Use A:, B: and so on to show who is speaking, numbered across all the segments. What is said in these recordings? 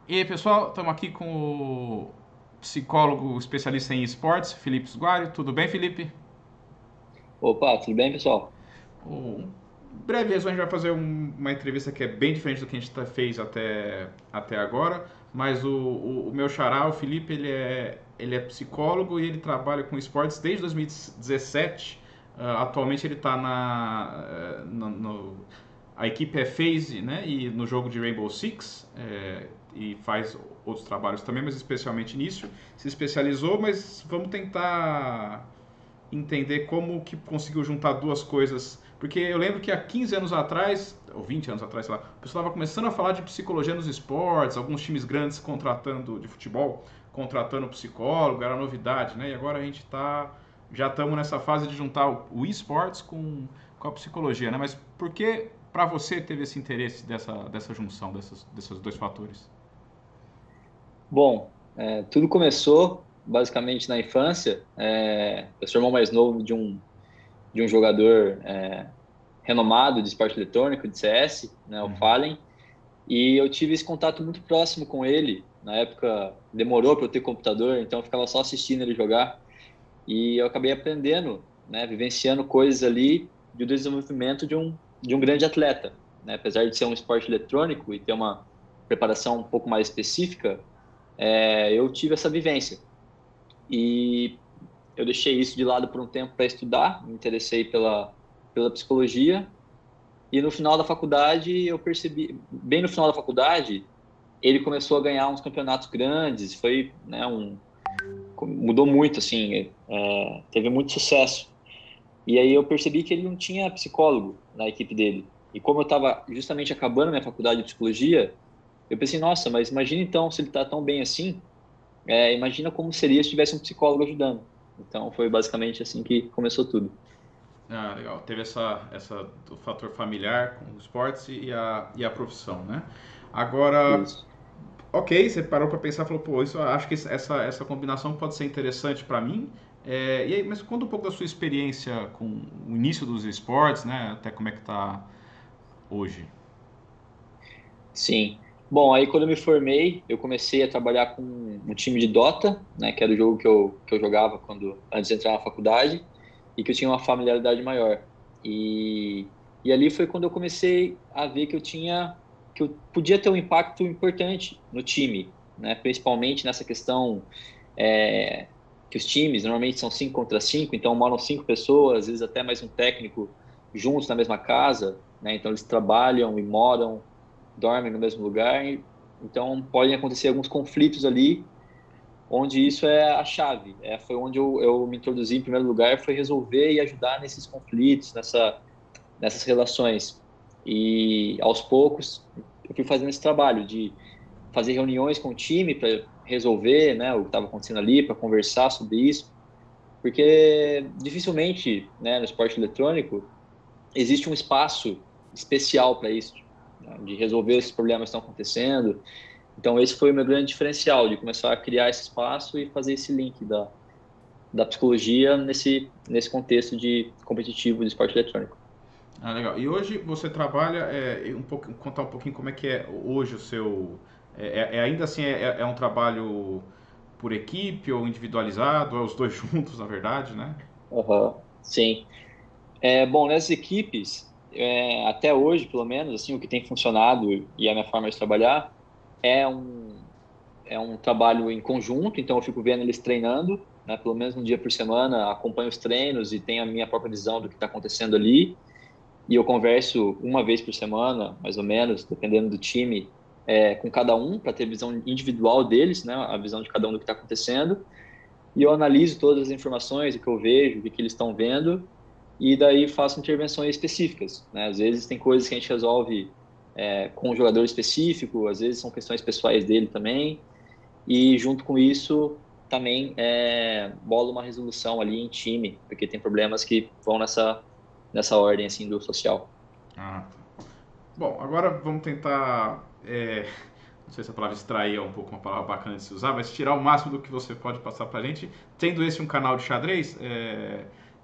A: E aí, pessoal, estamos aqui com o psicólogo especialista em esportes, Felipe Suguário. Tudo bem, Felipe?
B: Opa, tudo bem, pessoal?
A: Um breve resumo, a gente vai fazer uma entrevista que é bem diferente do que a gente fez até agora, mas o meu xará, o Felipe, ele é psicólogo e ele trabalha com esportes desde 2017. Atualmente ele está a equipe é FaZe, né? E no jogo de Rainbow Six, e faz outros trabalhos também, mas especialmente nisso. Se especializou, mas vamos tentar entender como que conseguiu juntar duas coisas. Porque eu lembro que há 15 anos atrás, ou 20 anos atrás, sei lá, o pessoal estava começando a falar de psicologia nos esportes, alguns times grandes contratando, de futebol, contratando psicólogo, era novidade, né? E agora a gente já estamos nessa fase de juntar o esportes com a psicologia, né? Mas por que para você teve esse interesse dessa junção, desses dois fatores?
B: Bom, tudo começou basicamente na infância. Eu sou irmão mais novo de um jogador renomado de esporte eletrônico, de CS, né, o Fallen, e eu tive esse contato muito próximo com ele. Na época demorou para eu ter computador, então eu ficava só assistindo ele jogar, e eu acabei aprendendo, né, vivenciando coisas ali do desenvolvimento de um grande atleta, né? Apesar de ser um esporte eletrônico e ter uma preparação um pouco mais específica, eu tive essa vivência e eu deixei isso de lado por um tempo para estudar, me interessei pela psicologia e no final da faculdade eu percebi, bem no final da faculdade, ele começou a ganhar uns campeonatos grandes, foi, né, mudou muito, assim, teve muito sucesso. E aí eu percebi que ele não tinha psicólogo na equipe dele. E como eu estava justamente acabando minha faculdade de psicologia, eu pensei, nossa, mas imagina então se ele está tão bem assim. Imagina como seria se tivesse um psicólogo ajudando. Então, foi basicamente assim que começou tudo.
A: Ah, legal. Teve o fator familiar com os esportes e a profissão, né? Agora,
B: Isso.
A: ok, você parou para pensar e falou, pô, isso, eu acho que essa combinação pode ser interessante para mim. E aí, mas conta um pouco da sua experiência com o início dos esportes, né? Até como é que tá hoje.
B: Sim. Bom, aí quando eu me formei, eu comecei a trabalhar com um time de Dota, né, que era o jogo que eu jogava antes de entrar na faculdade, e que eu tinha uma familiaridade maior. E ali foi quando eu comecei a ver que eu podia ter um impacto importante no time, né, principalmente nessa questão é, que os times normalmente são 5 contra 5, então moram 5 pessoas, às vezes até mais um técnico juntos na mesma casa, né, então eles trabalham e moram dormem no mesmo lugar. Então, podem acontecer alguns conflitos ali, onde isso é a chave. Foi onde eu me introduzi em primeiro lugar, foi resolver e ajudar nesses conflitos, nessas relações. E, aos poucos, eu fui fazendo esse trabalho de fazer reuniões com o time para resolver, né, o que estava acontecendo ali, para conversar sobre isso. Porque dificilmente, né, no esporte eletrônico, existe um espaço especial para isso, né, de resolver esses problemas que estão acontecendo. Então, esse foi o meu grande diferencial, de começar a criar esse espaço e fazer esse link da psicologia nesse contexto de competitivo de esporte eletrônico.
A: Ah, legal. E hoje você trabalha, contar um pouquinho como é que é hoje o seu. Ainda assim, é um trabalho por equipe ou individualizado, ou é os dois juntos, na verdade, né?
B: Aham, sim. Bom, nessas equipes, até hoje, pelo menos, assim, o que tem funcionado e a minha forma de trabalhar é um, é um trabalho em conjunto, então eu fico vendo eles treinando, né, pelo menos um dia por semana, acompanho os treinos e tenho a minha própria visão do que está acontecendo ali. E eu converso uma vez por semana, mais ou menos, dependendo do time, com cada um, para ter visão individual deles, né, a visão de cada um do que está acontecendo. E eu analiso todas as informações, o que eu vejo, o que eles estão vendo, e daí faço intervenções específicas, né? Às vezes tem coisas que a gente resolve com um jogador específico, às vezes são questões pessoais dele também, e junto com isso também bola uma resolução ali em time, porque tem problemas que vão nessa ordem assim do social.
A: Ah, tá. Bom, agora vamos tentar. Não sei se a palavra extrair é um pouco uma palavra bacana de se usar, mas tirar o máximo do que você pode passar pra gente. Tendo esse um canal de xadrez,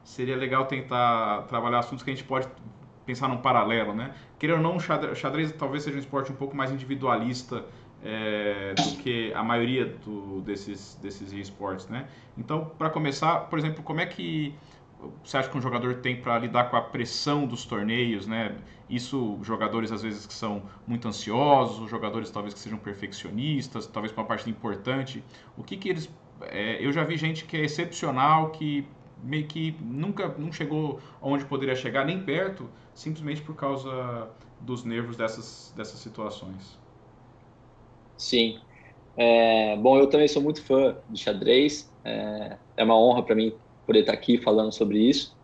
A: seria legal tentar trabalhar assuntos que a gente pode pensar num paralelo, né? Querendo ou não, o xadrez talvez seja um esporte um pouco mais individualista do que a maioria desses esportes, né? Então, para começar, por exemplo, como é que você acha que um jogador tem para lidar com a pressão dos torneios, né? Isso, jogadores às vezes que são muito ansiosos, jogadores talvez que sejam perfeccionistas, talvez para uma partida importante. O que eles... eu já vi gente que é excepcional, que meio que nunca não chegou onde poderia chegar, nem perto, simplesmente por causa dos nervos dessas situações.
B: Sim. Bom, eu também sou muito fã de xadrez. É uma honra para mim poder estar aqui falando sobre isso.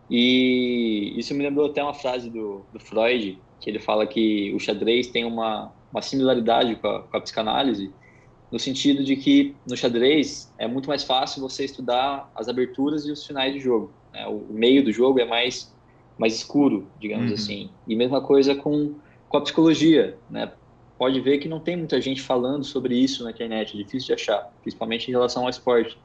B: E isso me lembrou até uma frase do Freud, que ele fala que o xadrez tem uma similaridade com a psicanálise, no sentido de que no xadrez é muito mais fácil você estudar as aberturas e os finais de jogo, né? O meio do jogo é mais escuro, digamos assim. E mesma coisa com a psicologia, né? Pode ver que não tem muita gente falando sobre isso na internet, é difícil de achar, principalmente em relação ao esporte.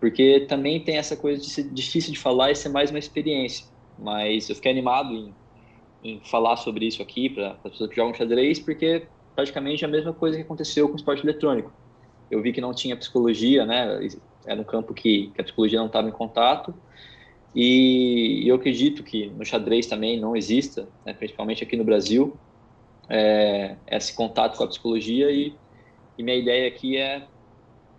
B: Porque também tem essa coisa de ser difícil de falar e ser mais uma experiência. Mas eu fiquei animado em falar sobre isso aqui para as pessoas que jogam xadrez, porque praticamente é a mesma coisa que aconteceu com o esporte eletrônico. Eu vi que não tinha psicologia, né? Era um campo que a psicologia não estava em contato. E eu acredito que no xadrez também não exista, né? Principalmente aqui no Brasil, esse contato com a psicologia. E minha ideia aqui é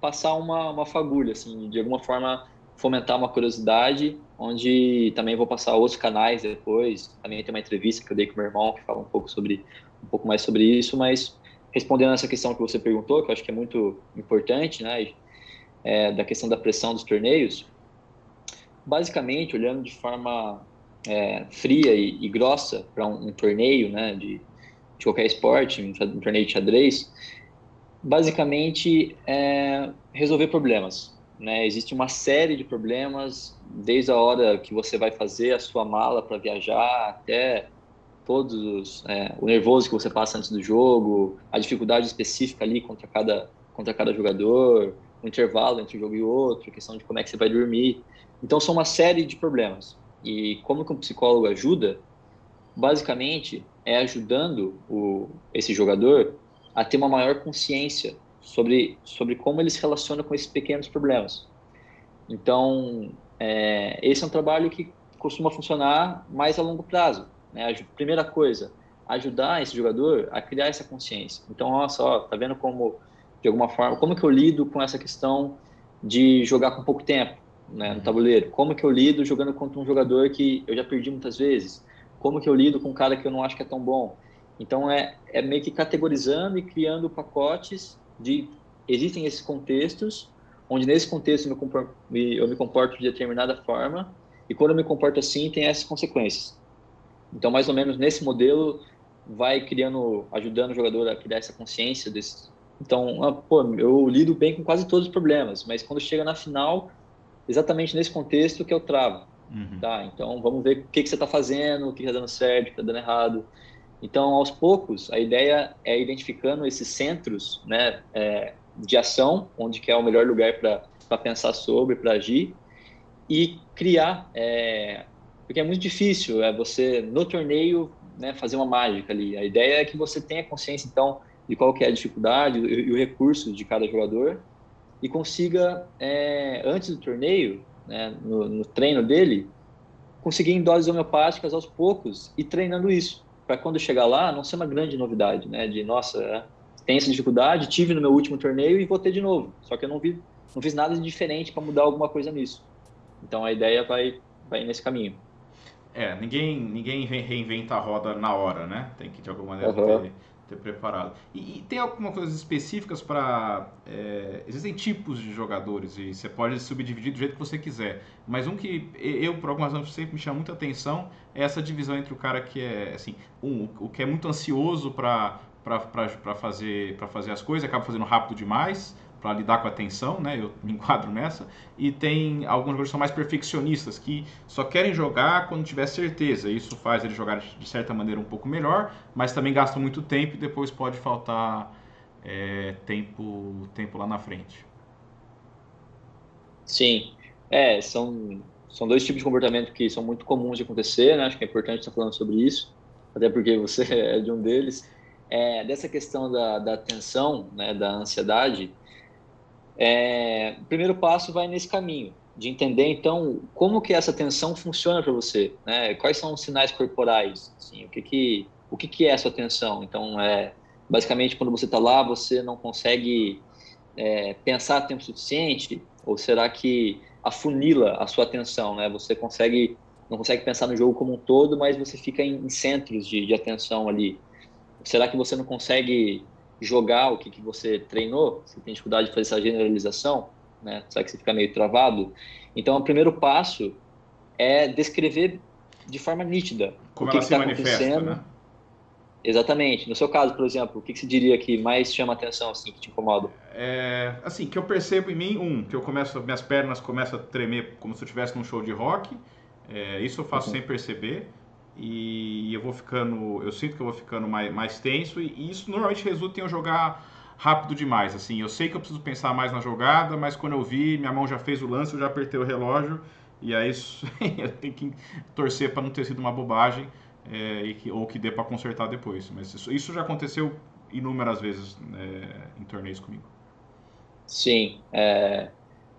B: passar uma fagulha, assim, de alguma forma fomentar uma curiosidade, onde também vou passar outros canais depois. Também tem uma entrevista que eu dei com meu irmão que fala um pouco mais sobre isso, mas respondendo essa questão que você perguntou, que eu acho que é muito importante, né, da questão da pressão dos torneios, basicamente, olhando de forma fria e grossa para um torneio, né, de qualquer esporte, um torneio de xadrez, basicamente resolver problemas, né? Existe uma série de problemas, desde a hora que você vai fazer a sua mala para viajar, até o nervoso que você passa antes do jogo, a dificuldade específica ali contra cada jogador, o intervalo entre um jogo e outro, a questão de como é que você vai dormir. Então, são uma série de problemas. E como que um psicólogo ajuda? Basicamente, é ajudando esse jogador a ter uma maior consciência sobre como ele se relaciona com esses pequenos problemas. Então, esse é um trabalho que costuma funcionar mais a longo prazo, né? A primeira coisa, ajudar esse jogador a criar essa consciência. Então, nossa, ó, tá vendo como, de alguma forma, como que eu lido com essa questão de jogar com pouco tempo, né, no tabuleiro? Como que eu lido jogando contra um jogador que eu já perdi muitas vezes? Como que eu lido com um cara que eu não acho que é tão bom? Então, é meio que categorizando e criando pacotes de... Existem esses contextos, onde nesse contexto eu me comporto de determinada forma, e quando eu me comporto assim, tem essas consequências. Então, mais ou menos nesse modelo, vai criando, ajudando o jogador a criar essa consciência desse. Então, eu lido bem com quase todos os problemas, mas quando chega na final, exatamente nesse contexto que eu travo. Tá? Então, vamos ver o que você está fazendo, o que está dando certo, o que está dando errado. Então, aos poucos, a ideia é identificando esses centros, né, de ação, onde que é o melhor lugar para pensar sobre, para agir, e criar, porque é muito difícil você, no torneio, né, fazer uma mágica ali. A ideia é que você tenha consciência, então, de qual que é a dificuldade e o recurso de cada jogador, e consiga, antes do torneio, né, no treino dele, conseguir em doses homeopáticas aos poucos e treinando isso, para quando chegar lá não ser uma grande novidade, né? De, nossa, tem essa dificuldade, tive no meu último torneio e vou ter de novo. Só que eu não fiz nada de diferente para mudar alguma coisa nisso. Então a ideia vai nesse caminho.
A: Ninguém reinventa a roda na hora, né? Tem que de alguma maneira
B: Uhum.
A: ter preparado. E tem alguma coisa específicas para... existem tipos de jogadores e você pode subdividir do jeito que você quiser. Mas um que eu, por algumas razões, sempre me chama muita atenção é essa divisão entre o cara que é, assim, o que é muito ansioso para fazer as coisas, acaba fazendo rápido demais para lidar com a tensão, né? Eu me enquadro nessa. E tem alguns jogadores que são mais perfeccionistas, que só querem jogar quando tiver certeza. Isso faz eles jogarem de certa maneira um pouco melhor, mas também gastam muito tempo e depois pode faltar tempo lá na frente.
B: Sim, são dois tipos de comportamento que são muito comuns de acontecer, né? Acho que é importante estar falando sobre isso, até porque você é de um deles. dessa questão da tensão, né, da ansiedade, o primeiro passo vai nesse caminho, de entender, então, como que essa tensão funciona para você, né? Quais são os sinais corporais, assim, o que que é essa tensão? Então, basicamente, quando você está lá, você não consegue pensar tempo suficiente, ou será que afunila a sua atenção, né? Você não consegue pensar no jogo como um todo, mas você fica em centros de atenção ali. Será que você não consegue jogar o que você treinou? Você tem dificuldade de fazer essa generalização, né? Será que você fica meio travado? Então, o primeiro passo é descrever de forma nítida o
A: Como
B: que
A: ela se
B: está
A: manifesta, né?
B: acontecendo. Exatamente. No seu caso, por exemplo, o que você diria que mais chama atenção, assim, que te incomoda?
A: Assim, que eu percebo em mim, que minhas pernas começam a tremer como se eu estivesse num show de rock. Isso eu faço sem
B: Uhum.
A: perceber. E eu sinto que eu vou ficando mais tenso. E isso normalmente resulta em eu jogar rápido demais. Assim, eu sei que eu preciso pensar mais na jogada, mas quando eu vi, minha mão já fez o lance, eu já apertei o relógio. E aí eu tenho que torcer para não ter sido uma bobagem, ou que dê para consertar depois. Mas isso já aconteceu inúmeras vezes, em torneios comigo.
B: Sim.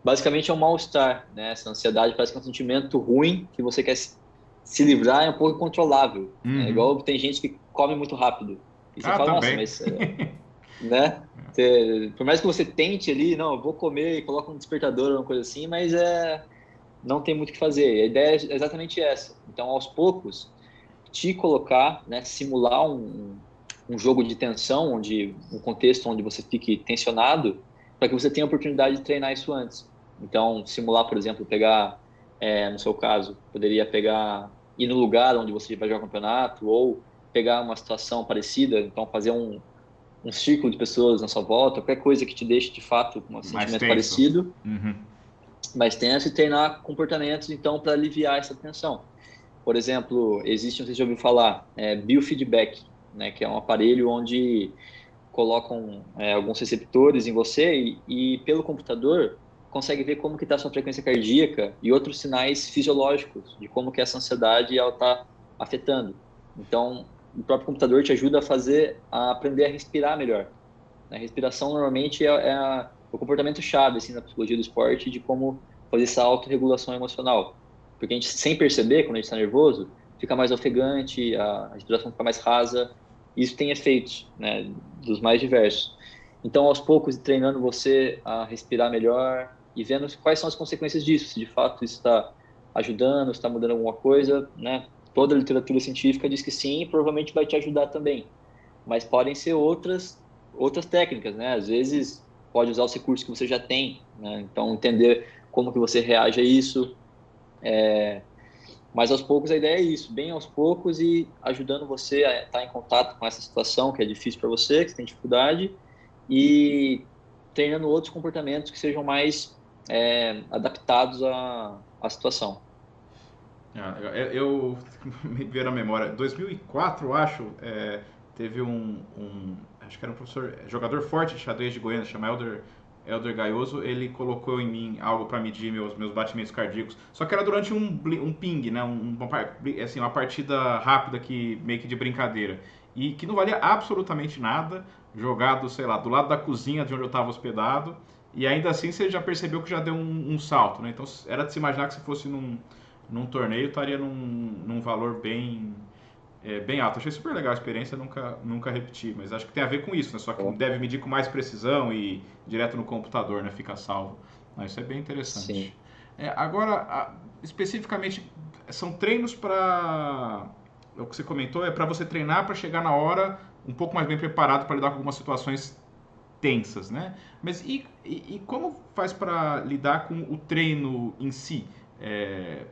B: Basicamente é um mal-estar, né? Essa ansiedade parece que é um sentimento ruim que você quer se livrar, é um pouco incontrolável, né?
A: Uhum.
B: Igual tem gente que come muito rápido. E você
A: Ah,
B: fala, nossa,
A: também.
B: mas, né? Por mais que você tente ali, não, eu vou comer e coloca um despertador ou uma coisa assim, mas não tem muito o que fazer. A ideia é exatamente essa. Então, aos poucos, te colocar, né? Simular um jogo de tensão, um contexto onde você fique tensionado, para que você tenha a oportunidade de treinar isso antes. Então, simular, por exemplo, no seu caso, poderia ir no lugar onde você vai jogar o campeonato, ou pegar uma situação parecida, então fazer um círculo de pessoas na sua volta, qualquer coisa que te deixe de fato com um
A: Mais
B: sentimento
A: tenso.
B: parecido,
A: Uhum.
B: mas tenso, e treinar comportamentos, então, para aliviar essa tensão. Por exemplo, existe, não sei se você já ouviu falar, biofeedback, né, que é um aparelho onde colocam alguns receptores em você e pelo computador consegue ver como que está a sua frequência cardíaca e outros sinais fisiológicos de como que essa ansiedade ela está afetando. Então, o próprio computador te ajuda a aprender a respirar melhor. A respiração normalmente o comportamento chave assim, na psicologia do esporte de como fazer essa autorregulação emocional. Porque a gente, sem perceber, quando a gente está nervoso, fica mais ofegante, a respiração fica mais rasa. E isso tem efeitos, né, dos mais diversos. Então, aos poucos, treinando você a respirar melhor e vendo quais são as consequências disso, se de fato isso está ajudando, se está mudando alguma coisa, né? Toda a literatura científica diz que sim, e provavelmente vai te ajudar também, mas podem ser outras técnicas, né? Às vezes pode usar os recursos que você já tem, né? Então entender como que você reage a isso, mas aos poucos a ideia é isso, bem aos poucos e ajudando você a estar em contato com essa situação que é difícil para você, que você tem dificuldade e treinando outros comportamentos que sejam mais adaptados à situação.
A: Eu me veio na memória, 2004, eu acho, teve acho que era um professor, jogador forte de xadrez de Goiânia, chama Elder Gaioso, ele colocou em mim algo para medir meus batimentos cardíacos, só que era durante um ping, né, assim, uma partida rápida que meio que de brincadeira, e que não valia absolutamente nada, jogado, sei lá, do lado da cozinha de onde eu estava hospedado, e ainda assim você já percebeu que já deu um salto, né, então era de se imaginar que se fosse num torneio estaria num valor bem alto. Achei super legal a experiência, nunca repeti, mas acho que tem a ver com isso, né? Só que deve medir com mais precisão e direto no computador, né? Fica salvo. Mas isso é bem interessante.
B: Sim.
A: Agora, especificamente, são treinos para. O que você comentou é para você treinar para chegar na hora um pouco mais bem preparado para lidar com algumas situações tensas, né? Mas e como faz para lidar com o treino em si?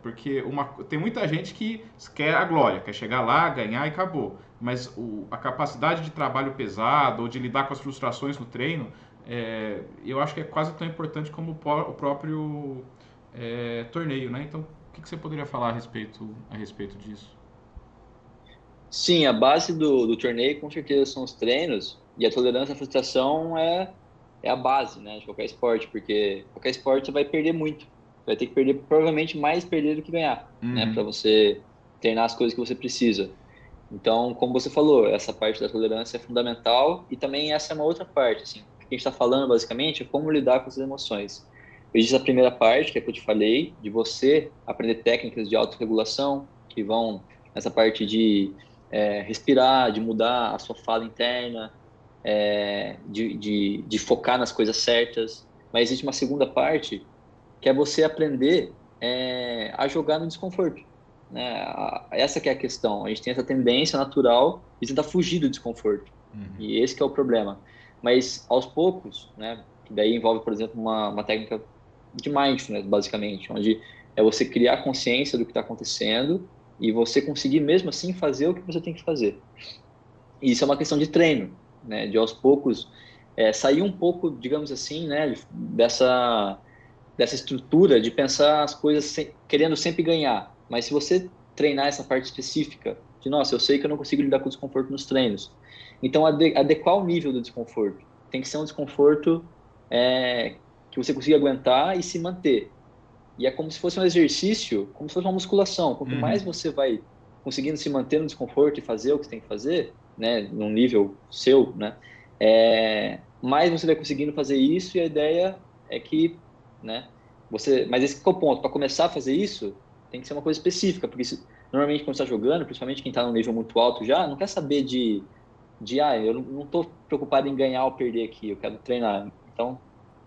A: Porque tem muita gente que quer a glória, quer chegar lá, ganhar e acabou. Mas a capacidade de trabalho pesado ou de lidar com as frustrações no treino, eu acho que é quase tão importante como o próprio torneio, né? Então, o que você poderia falar a respeito disso?
B: Sim, a base do torneio com certeza são os treinos e a tolerância à frustração é a base, né, de qualquer esporte, porque qualquer esporte você vai perder muito. Vai ter que perder, provavelmente mais perder do que ganhar, né,
A: Uhum.
B: para você treinar as coisas que você precisa. Então, como você falou, essa parte da tolerância é fundamental e também essa é uma outra parte, assim, o que a gente está falando basicamente é como lidar com essas emoções. Existe a primeira parte, que é que eu te falei, de você aprender técnicas de autorregulação, que vão nessa parte de respirar, de mudar a sua fala interna, de focar nas coisas certas. Mas existe uma segunda parte, que é você aprender a jogar no desconforto, né? Essa que é a questão. A gente tem essa tendência natural de tentar fugir do desconforto.
A: Uhum.
B: E esse que é o problema. Mas aos poucos, né? Que daí envolve, por exemplo, uma técnica de mindfulness, basicamente, onde é você criar consciência do que está acontecendo e você conseguir mesmo assim fazer o que você tem que fazer. E isso é uma questão de treino, né? De aos poucos sair um pouco, digamos assim, né? Dessa estrutura de pensar as coisas querendo sempre ganhar. Mas se você treinar essa parte específica de, nossa, eu sei que eu não consigo lidar com o desconforto nos treinos. Então, adequar o nível do desconforto. Tem que ser um desconforto que você consiga aguentar e se manter. E é como se fosse um exercício, como se fosse uma musculação. Quanto mais
A: Uhum.
B: você vai conseguindo se manter no desconforto e fazer o que você tem que fazer, né, num nível seu, né, mais você vai conseguindo fazer isso e a ideia é que, né, mas esse que é o ponto, para começar a fazer isso, tem que ser uma coisa específica, porque normalmente quando você está jogando, principalmente quem está num nível muito alto já, não quer saber eu não estou preocupado em ganhar ou perder aqui, eu quero treinar. Então,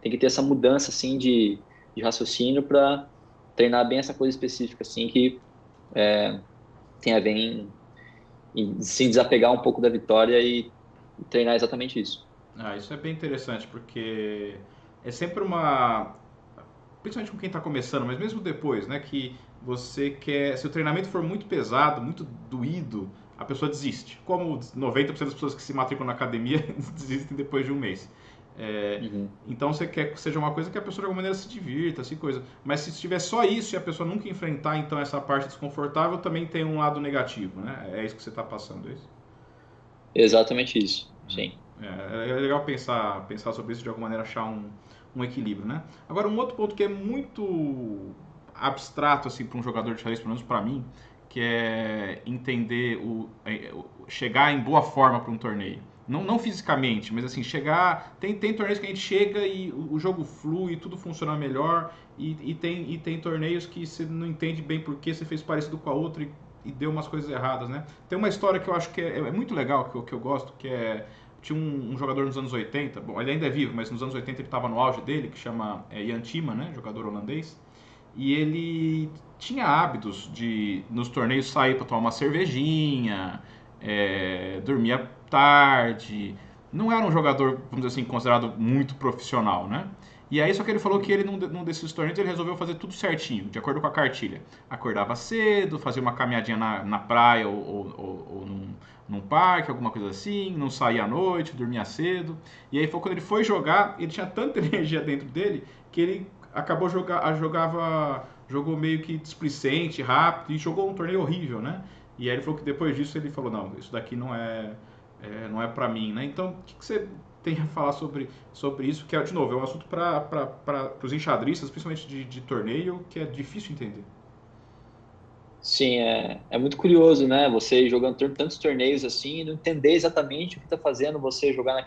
B: tem que ter essa mudança, assim, de raciocínio para treinar bem essa coisa específica, assim, que tem a ver em se desapegar um pouco da vitória e treinar exatamente isso.
A: Ah, isso é bem interessante, porque é sempre uma. Principalmente com quem está começando, mas mesmo depois, né? Que você quer. Se o treinamento for muito pesado, muito doído, a pessoa desiste. Como 90% das pessoas que se matriculam na academia desistem depois de um mês. É,
B: Uhum.
A: então você quer que seja uma coisa que a pessoa de alguma maneira se divirta, assim, coisa. Mas se tiver só isso e a pessoa nunca enfrentar então essa parte desconfortável, também tem um lado negativo, né? É isso que você está passando, é isso?
B: Exatamente isso, sim.
A: É legal pensar sobre isso de alguma maneira, achar um equilíbrio, né? Agora, um outro ponto que é muito abstrato assim para um jogador de xadrez, pelo menos para mim, que é entender chegar em boa forma para um torneio. Não fisicamente, mas assim, chegar. Tem torneios que a gente chega e o jogo flui, tudo funciona melhor, e tem torneios que você não entende bem por que você fez parecido com a outra e deu umas coisas erradas, né? Tem uma história que eu acho que é muito legal, que eu gosto, que é. Tinha um jogador nos anos 80, bom, ele ainda é vivo, mas nos anos 80 ele estava no auge dele, que chama Jan Timman, né? Jogador holandês. E ele tinha hábitos de, nos torneios, sair para tomar uma cervejinha, dormia tarde. Não era um jogador, vamos dizer assim, considerado muito profissional, né? E aí, só que ele falou que ele, num desses torneios, ele resolveu fazer tudo certinho, de acordo com a cartilha. Acordava cedo, fazia uma caminhadinha na praia ou num parque, alguma coisa assim, não saía à noite, dormia cedo. E aí foi quando ele foi jogar, ele tinha tanta energia dentro dele que ele acabou jogou meio que displicente, rápido e jogou um torneio horrível, né? E aí ele falou que depois disso ele falou, não, isso daqui não é para mim, né? Então, o que você tem a falar sobre isso? Que, de novo, é um assunto para os enxadristas, principalmente de torneio, que é difícil entender.
B: Sim, é muito curioso, né? Você jogando tantos torneios assim e não entender exatamente o que está fazendo você jogar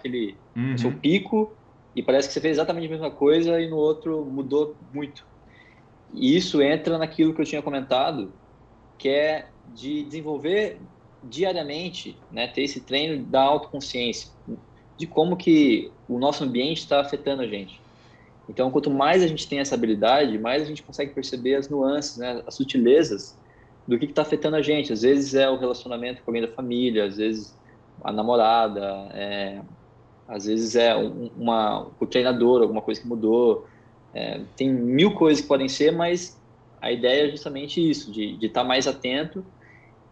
B: no seu
A: Uhum.
B: pico e parece que você fez exatamente a mesma coisa e no outro mudou muito. E isso entra naquilo que eu tinha comentado, que é de desenvolver diariamente, né, ter esse treino da autoconsciência, de como que o nosso ambiente está afetando a gente. Então, quanto mais a gente tem essa habilidade, mais a gente consegue perceber as nuances, né, as sutilezas do que está afetando a gente. Às vezes é o relacionamento com alguém da família, às vezes a namorada, às vezes é o treinador, alguma coisa que mudou. Tem mil coisas que podem ser, mas a ideia é justamente isso, de estar mais atento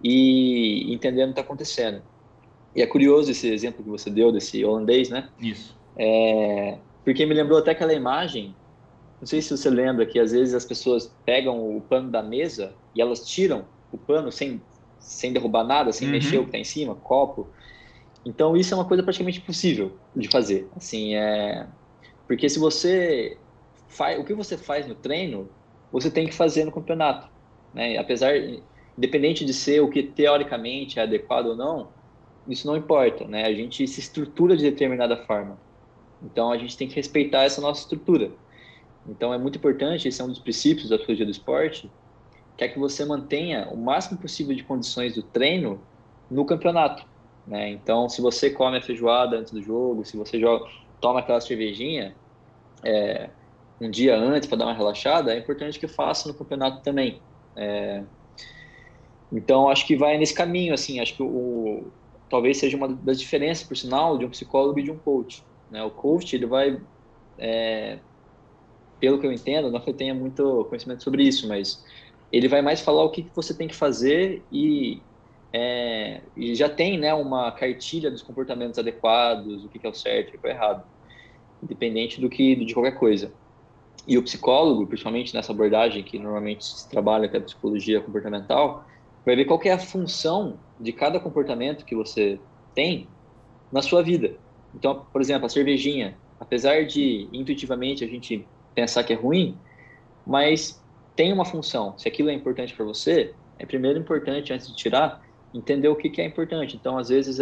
B: e entendendo o que está acontecendo. E é curioso esse exemplo que você deu desse holandês, né?
A: Isso.
B: Porque me lembrou até aquela imagem, não sei se você lembra que às vezes as pessoas pegam o pano da mesa e elas tiram o pano sem derrubar nada, sem mexer o que
A: Uhum.
B: está em cima, copo. Então isso é uma coisa praticamente impossível de fazer. Assim, porque se você faz o que você faz no treino, você tem que fazer no campeonato, né? Apesar independente de ser o que teoricamente é adequado ou não, isso não importa, né? A gente se estrutura de determinada forma. Então, a gente tem que respeitar essa nossa estrutura. Então, é muito importante, esse é um dos princípios da psicologia do esporte, que é que você mantenha o máximo possível de condições do treino no campeonato, né? Então, se você come a feijoada antes do jogo, se você toma aquela cervejinha um dia antes para dar uma relaxada, é importante que faça no campeonato também. Então, acho que vai nesse caminho, assim, acho que talvez seja uma das diferenças, por sinal, de um psicólogo e de um coach, né? O coach, ele vai, pelo que eu entendo, não que eu tenha muito conhecimento sobre isso, mas ele vai mais falar o que você tem que fazer e já tem, né, uma cartilha dos comportamentos adequados, o que é o certo e o que é o errado, independente de qualquer coisa. E o psicólogo, principalmente nessa abordagem que normalmente se trabalha, que é a psicologia comportamental, vai ver qual que é a função de cada comportamento que você tem na sua vida. Então, por exemplo, a cervejinha, apesar de intuitivamente a gente pensar que é ruim, mas tem uma função. Se aquilo é importante para você, é primeiro importante, antes de tirar, entender o que é importante. Então, às vezes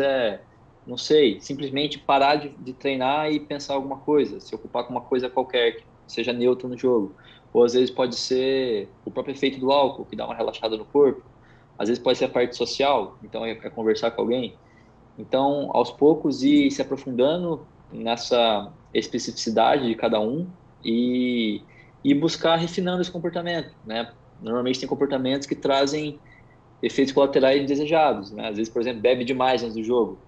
B: não sei, simplesmente parar de treinar e pensar alguma coisa, se ocupar com uma coisa qualquer, que seja neutro no jogo. Ou às vezes pode ser o próprio efeito do álcool, que dá uma relaxada no corpo. Às vezes pode ser a parte social, então é conversar com alguém. Então, aos poucos, ir se aprofundando nessa especificidade de cada um e buscar refinando esse comportamento, né? Normalmente tem comportamentos que trazem efeitos colaterais indesejados, né? Às vezes, por exemplo, bebe demais antes do jogo,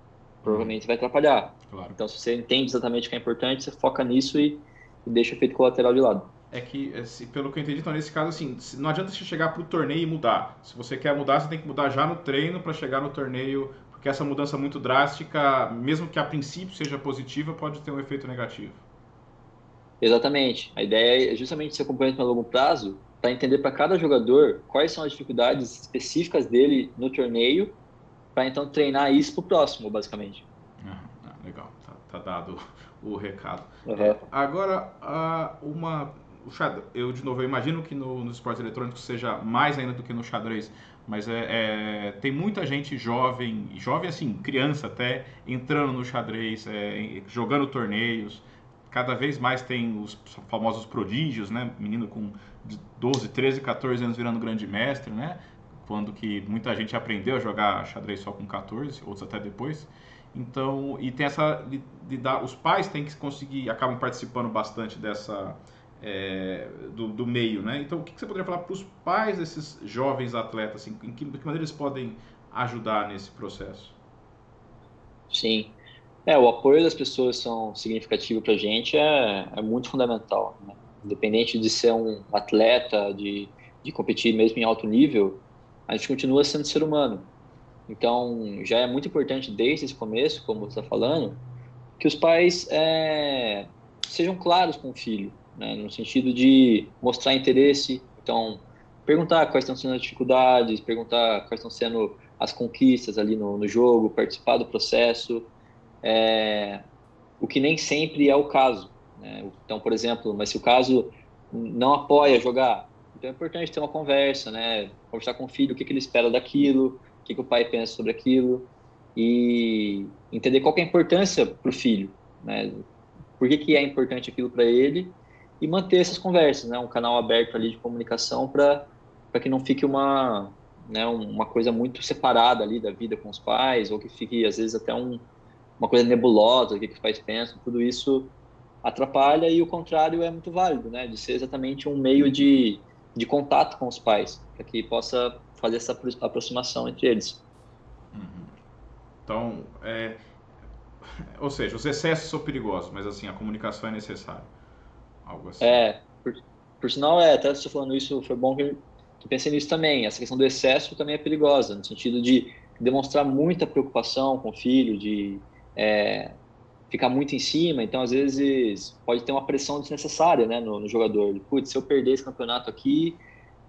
B: provavelmente vai atrapalhar.
A: Claro.
B: Então, se você entende exatamente o que é importante, você foca nisso e deixa o efeito colateral de lado.
A: É que, pelo que eu entendi, então nesse caso, assim, não adianta você chegar pro torneio e mudar. Se você quer mudar, você tem que mudar já no treino para chegar no torneio, porque essa mudança muito drástica, mesmo que a princípio seja positiva, pode ter um efeito negativo.
B: Exatamente. A ideia é justamente ser acompanhante a longo prazo para entender para cada jogador quais são as dificuldades específicas dele no torneio, para então treinar isso para o próximo, basicamente.
A: Legal, tá dado o recado.
B: Uhum.
A: Agora, eu de novo, eu imagino que nos esportes eletrônicos seja mais ainda do que no xadrez, mas tem muita gente jovem assim, criança até, entrando no xadrez, jogando torneios. Cada vez mais tem os famosos prodígios, né? Menino com 12, 13, 14 anos virando grande mestre, né? Quando que muita gente aprendeu a jogar xadrez só com 14, outros até depois. Então, e tem essa os pais têm que conseguir, acabam participando bastante dessa do meio, né? Então, o que você poderia falar para os pais desses jovens atletas, assim, de que maneira eles podem ajudar nesse processo?
B: Sim. O apoio das pessoas são significativo para a gente é muito fundamental, né? Independente de ser um atleta, de competir mesmo em alto nível, a gente continua sendo ser humano. Então, já é muito importante desde esse começo, como você está falando, que os pais sejam claros com o filho, né? No sentido de mostrar interesse. Então, perguntar quais estão sendo as dificuldades, perguntar quais estão sendo as conquistas ali no jogo, participar do processo, o que nem sempre é o caso, né? Então, por exemplo, mas se o caso não apoia jogar, então é importante ter uma conversa, né? Conversar com o filho, o que ele espera daquilo, o que o pai pensa sobre aquilo e entender qual que é a importância para o filho, né? Por que é importante aquilo para ele e manter essas conversas, né? Um canal aberto ali de comunicação para que não fique uma coisa muito separada ali da vida com os pais ou que fique às vezes até uma coisa nebulosa, o que os pais pensam, tudo isso atrapalha e o contrário é muito válido, né? De ser exatamente um meio de contato com os pais, para que possa fazer essa aproximação entre eles.
A: Então, ou seja, os excessos são perigosos, mas assim, a comunicação é necessária. Algo assim.
B: Por sinal, até você falando isso, foi bom que pensei nisso também. Essa questão do excesso também é perigosa, no sentido de demonstrar muita preocupação com o filho, de ficar muito em cima. Então, às vezes, pode ter uma pressão desnecessária, né, no jogador. Putz, se eu perder esse campeonato aqui,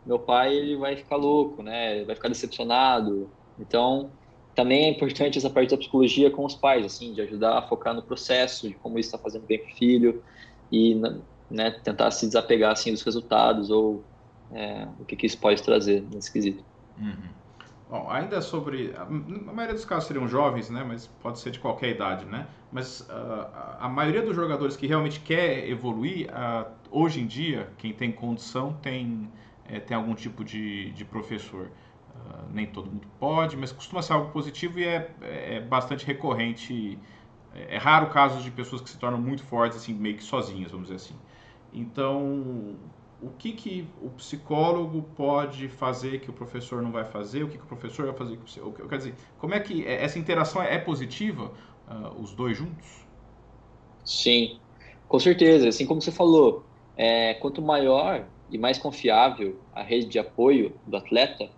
B: meu pai ele vai ficar louco, né? Ele vai ficar decepcionado. Então, também é importante essa parte da psicologia com os pais, assim, de ajudar a focar no processo, de como isso está fazendo bem para o filho e, né, tentar se desapegar assim dos resultados ou o que isso pode trazer nesse quesito.
A: Bom, ainda sobre. A maioria dos casos seriam jovens, né? Mas pode ser de qualquer idade, né? Mas a maioria dos jogadores que realmente quer evoluir, hoje em dia, quem tem condição tem algum tipo de professor. Nem todo mundo pode, mas costuma ser algo positivo e é bastante recorrente. É raro casos de pessoas que se tornam muito fortes, assim, meio que sozinhas, vamos dizer assim. Então, o que o psicólogo pode fazer que o professor não vai fazer? O que o professor vai fazer que o psicólogo... Quer dizer, como é que essa interação é positiva, os dois juntos?
B: Sim, com certeza. Assim como você falou, quanto maior e mais confiável a rede de apoio do atleta,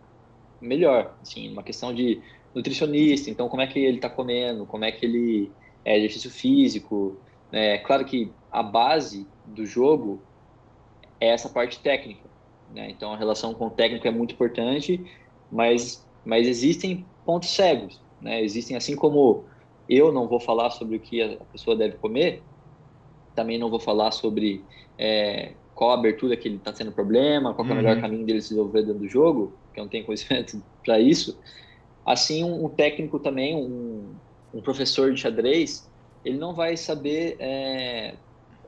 B: melhor. Assim, uma questão de nutricionista, então como é que ele está comendo, como é que ele exercício físico, né? Claro que a base do jogo é essa parte técnica, né? Então a relação com o técnico é muito importante, mas existem pontos cegos, né? Existem, assim como eu não vou falar sobre o que a pessoa deve comer, também não vou falar sobre qual a abertura que ele está tendo problema, qual é o melhor
A: Uhum.
B: caminho dele se desenvolver dentro do jogo, que eu não tenho conhecimento para isso. Assim, um técnico também, um professor de xadrez, ele não vai saber,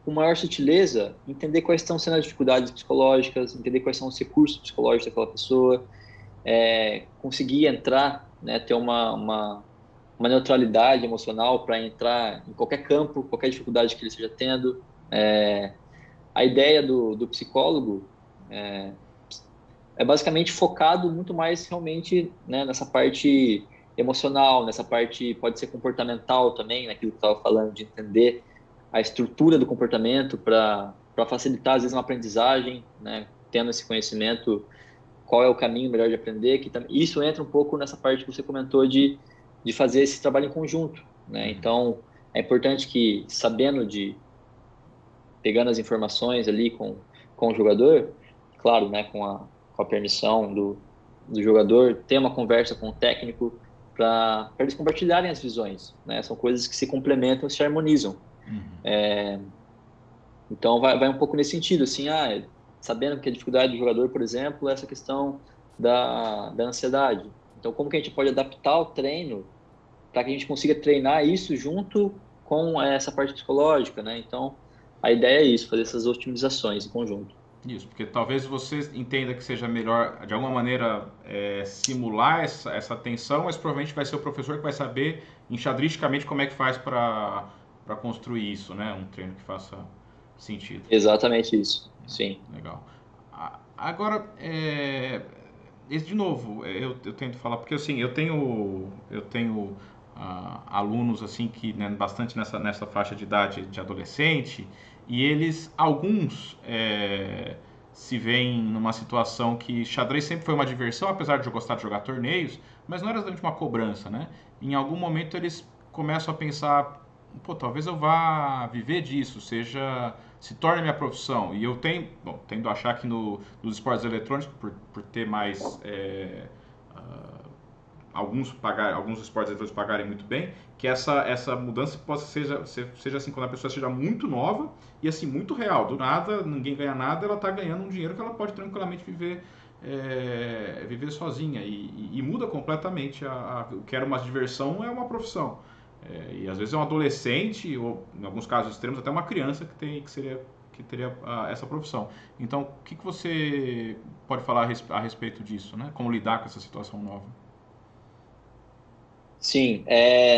B: com maior sutileza, entender quais estão sendo as dificuldades psicológicas, entender quais são os recursos psicológicos daquela pessoa, conseguir entrar, né, ter uma neutralidade emocional para entrar em qualquer campo, qualquer dificuldade que ele esteja tendo. A ideia do psicólogo é, é basicamente focado muito mais realmente, né, nessa parte emocional, nessa parte pode ser comportamental também, naquilo que eu estava falando, de entender a estrutura do comportamento para facilitar, às vezes, uma aprendizagem, né, tendo esse conhecimento, qual é o caminho melhor de aprender, isso entra um pouco nessa parte que você comentou de fazer esse trabalho em conjunto, né?
A: Uhum.
B: Então, é importante que, pegando as informações ali com o jogador, claro, né, com a permissão do jogador, ter uma conversa com o técnico para eles compartilharem as visões, né? São coisas que se complementam e se harmonizam.
A: Uhum.
B: Então, vai um pouco nesse sentido, assim, sabendo que a dificuldade do jogador, por exemplo, é essa questão da ansiedade. Então, como que a gente pode adaptar o treino para que a gente consiga treinar isso junto com essa parte psicológica, né? Então, a ideia é isso, fazer essas otimizações em conjunto.
A: Isso, porque talvez você entenda que seja melhor, de alguma maneira, simular essa tensão, mas provavelmente vai ser o professor que vai saber enxadristicamente como é que faz para construir isso, né? Um treino que faça sentido.
B: Exatamente isso, sim.
A: Legal. Agora, de novo, eu tento falar, porque assim, eu tenho alunos assim que, né, bastante nessa faixa de idade de adolescente, e alguns se veem numa situação que xadrez sempre foi uma diversão, apesar de eu gostar de jogar torneios, mas não era exatamente uma cobrança, né? Em algum momento eles começam a pensar, pô, talvez eu vá viver disso, se torne minha profissão. E eu tendo a achar que nos esportes eletrônicos, por ter mais alguns esportes eletrônicos pagarem muito bem, que essa mudança seja assim, quando a pessoa seja muito nova e assim, muito real. Do nada, ninguém ganha nada, ela está ganhando um dinheiro que ela pode tranquilamente viver sozinha. E muda completamente o que era uma diversão é uma profissão. E às vezes é um adolescente, ou em alguns casos extremos, até uma criança que teria essa profissão. Então, o que você pode falar a respeito disso, né? Como lidar com essa situação nova?
B: Sim,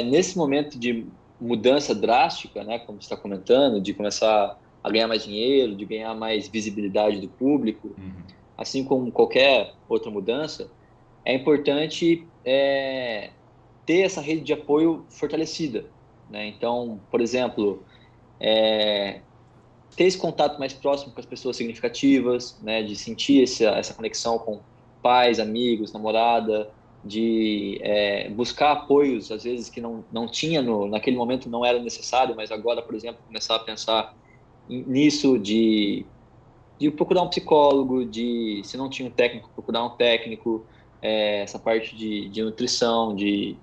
B: nesse momento de mudança drástica, né, como você está comentando, de começar a ganhar mais dinheiro, de ganhar mais visibilidade do público,
A: Uhum.
B: assim como qualquer outra mudança, é importante ter essa rede de apoio fortalecida, né? Então, por exemplo, ter esse contato mais próximo com as pessoas significativas, né? De sentir essa conexão com pais, amigos, namorada, de buscar apoios, às vezes, que não tinha naquele momento, não era necessário, mas agora, por exemplo, começar a pensar nisso, de procurar um psicólogo, se não tinha um técnico, procurar um técnico, essa parte de nutrição, de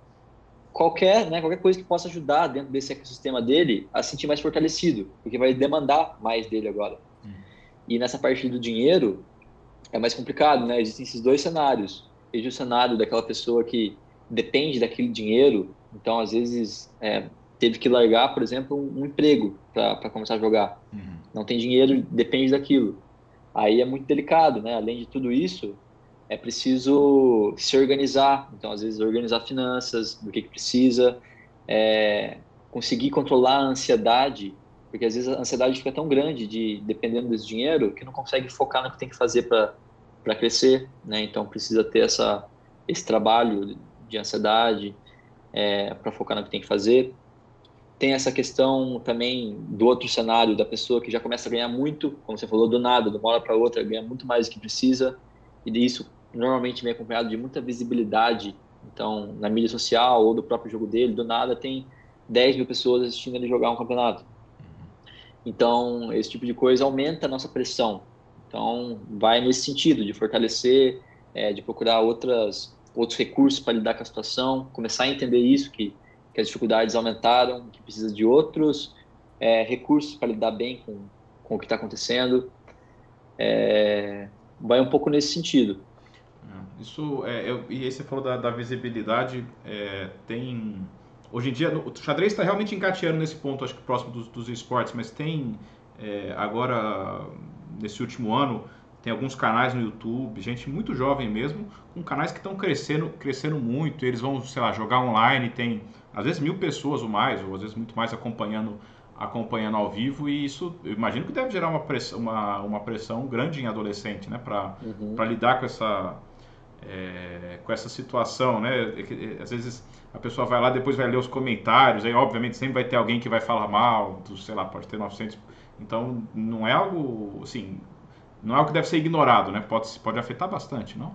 B: qualquer coisa que possa ajudar dentro desse ecossistema dele a se sentir mais fortalecido, porque vai demandar mais dele agora. E nessa parte do dinheiro é mais complicado, né? Existem esses dois cenários. vejo o cenário daquela pessoa que depende daquele dinheiro, então às vezes teve que largar, por exemplo, um emprego para começar a jogar.
A: Uhum.
B: Não tem dinheiro, depende daquilo. Aí é muito delicado, né? Além de tudo isso, é preciso se organizar. Então, às vezes, organizar finanças, do que precisa, conseguir controlar a ansiedade, porque às vezes a ansiedade fica tão grande, dependendo desse dinheiro, que não consegue focar no que tem que fazer para crescer, né? Então, precisa ter esse trabalho de ansiedade para focar no que tem que fazer. Tem essa questão também do outro cenário, da pessoa que já começa a ganhar muito, como você falou, do nada, de uma hora para outra, ganha muito mais do que precisa, e disso normalmente vem acompanhado de muita visibilidade. Então, na mídia social ou do próprio jogo dele, do nada tem 10 mil pessoas assistindo ele jogar um campeonato. Então, esse tipo de coisa aumenta a nossa pressão. Então, vai nesse sentido, de fortalecer, de procurar outros recursos para lidar com a situação, começar a entender isso, que as dificuldades aumentaram, que precisa de outros recursos para lidar bem com o que está acontecendo. Vai um pouco nesse sentido.
A: Isso e aí você falou da visibilidade, tem hoje em dia o xadrez está realmente engateando nesse ponto, acho que próximo dos esportes, mas tem agora nesse último ano tem alguns canais no YouTube, gente muito jovem mesmo, com canais que estão crescendo muito, eles vão, sei lá, jogar online, tem às vezes 1.000 pessoas ou mais, ou às vezes muito mais acompanhando ao vivo, e isso eu imagino que deve gerar uma pressão grande em adolescente, né, para lidar com essa situação, né? Às vezes a pessoa vai lá, depois vai ler os comentários, aí obviamente sempre vai ter alguém que vai falar mal, sei lá, pode ter 900. Então não é algo, assim, não é algo que deve ser ignorado, né? Pode afetar bastante, não?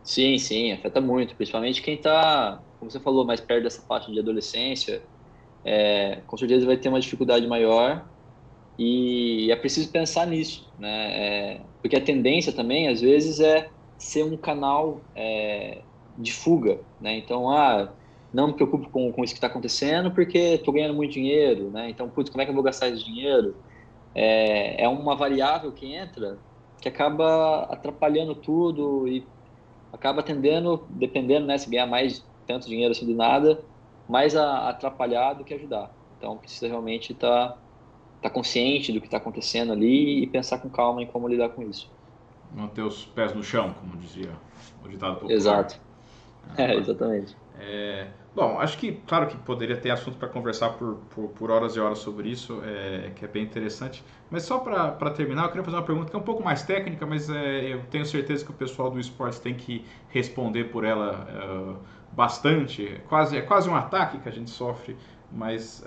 B: Sim, sim, afeta muito, principalmente quem está, como você falou, mais perto dessa faixa de adolescência, com certeza vai ter uma dificuldade maior e é preciso pensar nisso, né? Porque a tendência também, às vezes, é ser um canal de fuga, né? Então, não me preocupo com isso que está acontecendo porque estou ganhando muito dinheiro, né? Então, putz, como é que eu vou gastar esse dinheiro? É uma variável que entra que acaba atrapalhando tudo e acaba tendendo, dependendo, né, se ganhar mais tanto dinheiro assim do nada, mais a atrapalhar do que ajudar. Então, precisa realmente estar consciente do que está acontecendo ali e pensar com calma em como lidar com isso.
A: Manter os pés no chão, como dizia o ditado popular.
B: Exato. Exatamente.
A: Bom, acho que, claro que poderia ter assunto para conversar por horas e horas sobre isso, que é bem interessante. Mas só para terminar, eu queria fazer uma pergunta que é um pouco mais técnica, mas eu tenho certeza que o pessoal do esporte tem que responder por ela bastante. É quase um ataque que a gente sofre, mas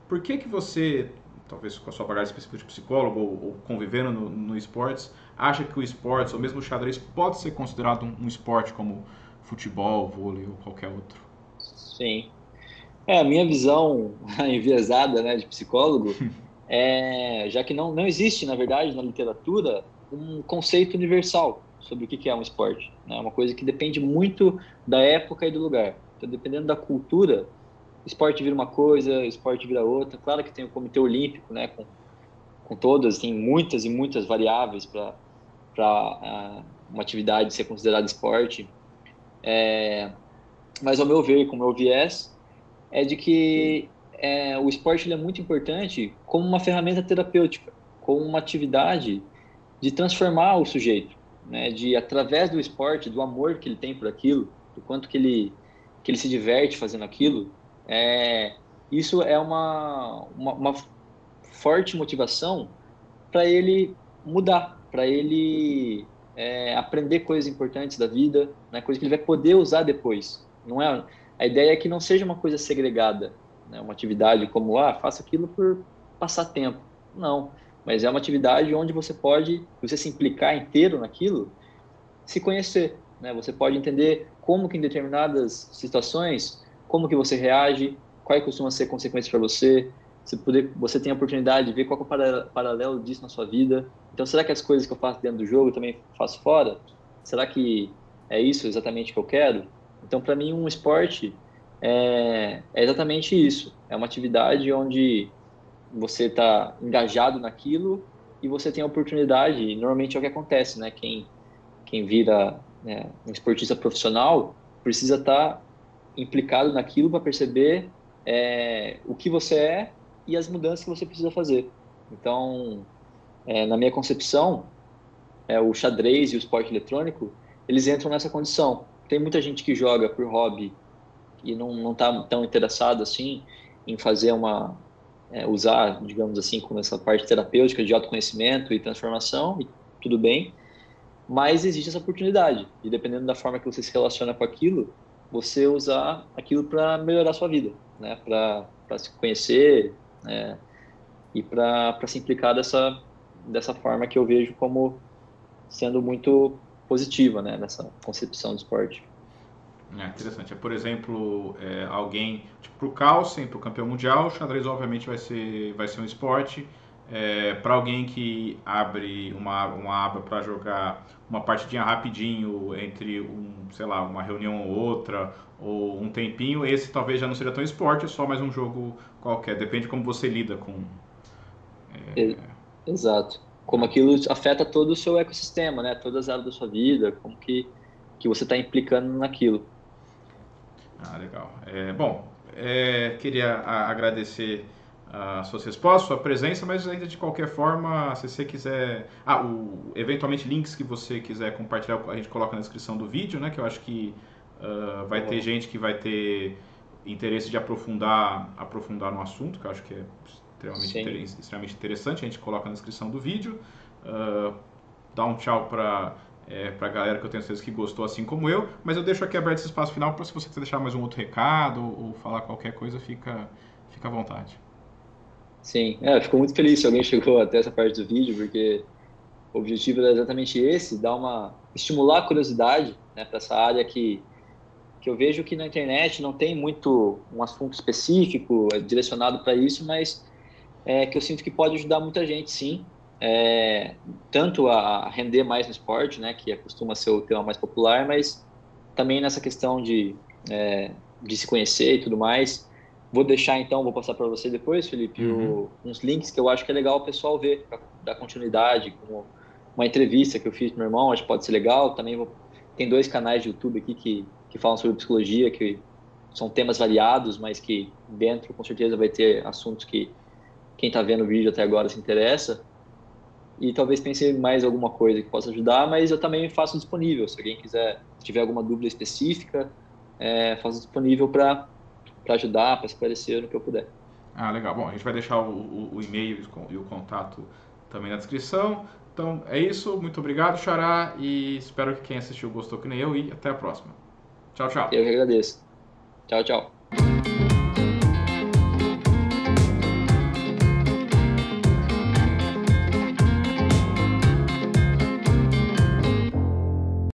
A: por que você, talvez com a sua bagagem específica de psicólogo ou convivendo no esportes, acha que o esportes, ou mesmo o xadrez, pode ser considerado um esporte como futebol, vôlei ou qualquer outro?
B: Sim. A minha visão enviesada, né, de psicólogo já que não existe, na verdade, na literatura, um conceito universal sobre o que é um esporte. É, né? Uma coisa que depende muito da época e do lugar. Então, dependendo da cultura, esporte vira uma coisa, esporte vira outra. Claro que tem o Comitê Olímpico, né, com todas, tem muitas e muitas variáveis para uma atividade ser considerada esporte. Mas, ao meu ver, com o meu viés, é de que o esporte ele é muito importante como uma ferramenta terapêutica, como uma atividade de transformar o sujeito, né? De, através do esporte, do amor que ele tem por aquilo, do quanto que ele se diverte fazendo aquilo, isso é uma forte motivação para ele mudar, para ele aprender coisas importantes da vida, né? Coisa que ele vai poder usar depois. Não é, a ideia é que não seja uma coisa segregada, né? Uma atividade como, faça aquilo por passar tempo. Não, mas é uma atividade onde você se implicar inteiro naquilo, se conhecer, né? Você pode entender como que em determinadas situações, como que você reage, quais costumam ser consequências para você, você tem a oportunidade de ver qual é o paralelo disso na sua vida. Então, será que as coisas que eu faço dentro do jogo eu também faço fora? Será que é isso exatamente que eu quero? Então, para mim, um esporte é exatamente isso. É uma atividade onde você está engajado naquilo e você tem a oportunidade, e normalmente é o que acontece, né? Quem vira um esportista profissional precisa estar implicado naquilo para perceber o que você é e as mudanças que você precisa fazer. Então, na minha concepção, o xadrez e o esporte eletrônico, eles entram nessa condição. Tem muita gente que joga por hobby e não está tão interessado assim em fazer usar, digamos assim, como essa parte terapêutica de autoconhecimento e transformação, e tudo bem, mas existe essa oportunidade, e dependendo da forma que você se relaciona com aquilo, você usar aquilo para melhorar a sua vida, né? Para se conhecer, e para se implicar dessa forma que eu vejo como sendo muito positiva, né? Nessa concepção do esporte.
A: Interessante. Por exemplo, alguém, tipo, pro Carlsen, pro campeão mundial, o xadrez obviamente vai ser um esporte. Para alguém que abre uma aba para jogar uma partidinha rapidinho entre sei lá, uma reunião ou outra, ou um tempinho, esse talvez já não seja tão esporte, é só mais um jogo qualquer. Depende de como você lida com.
B: Exato. Como aquilo afeta todo o seu ecossistema, né? Todas as áreas da sua vida, como que você está implicando naquilo.
A: Legal. Queria agradecer a suas respostas, sua presença, mas ainda de qualquer forma, se você quiser... eventualmente links que você quiser compartilhar, a gente coloca na descrição do vídeo, né? Que eu acho que vai ter gente que vai ter interesse de aprofundar no assunto, que eu acho que é extremamente interessante, a gente coloca na descrição do vídeo. Dá um tchau para a galera que eu tenho certeza que gostou assim como eu, mas eu deixo aqui aberto esse espaço final para se você quiser deixar mais um outro recado ou falar qualquer coisa, fica à vontade.
B: Sim, eu fico muito feliz se alguém chegou até essa parte do vídeo, porque o objetivo era exatamente esse, estimular a curiosidade, né, para essa área que eu vejo que na internet não tem muito um assunto específico direcionado para isso, mas que eu sinto que pode ajudar muita gente, sim, tanto a render mais no esporte, né, que costuma ser o tema mais popular, mas também nessa questão de se conhecer e tudo mais. Vou deixar então, vou passar para você depois, Felipe, uns links que eu acho que é legal o pessoal ver, para dar continuidade, como uma entrevista que eu fiz com meu irmão, acho que pode ser legal. Também tem 2 canais de YouTube aqui que falam sobre psicologia, que são temas variados, mas que dentro com certeza vai ter assuntos que quem está vendo o vídeo até agora se interessa. E talvez pense em mais alguma coisa que possa ajudar, mas eu também faço disponível. Se alguém quiser, se tiver alguma dúvida específica, faço disponível para ajudar, para esclarecer no que eu puder.
A: Legal. Bom, a gente vai deixar o e-mail e o contato também na descrição. Então é isso, muito obrigado, Xará, e espero que quem assistiu gostou que nem eu, e até a próxima. Tchau, tchau.
B: Eu que agradeço. Tchau, tchau.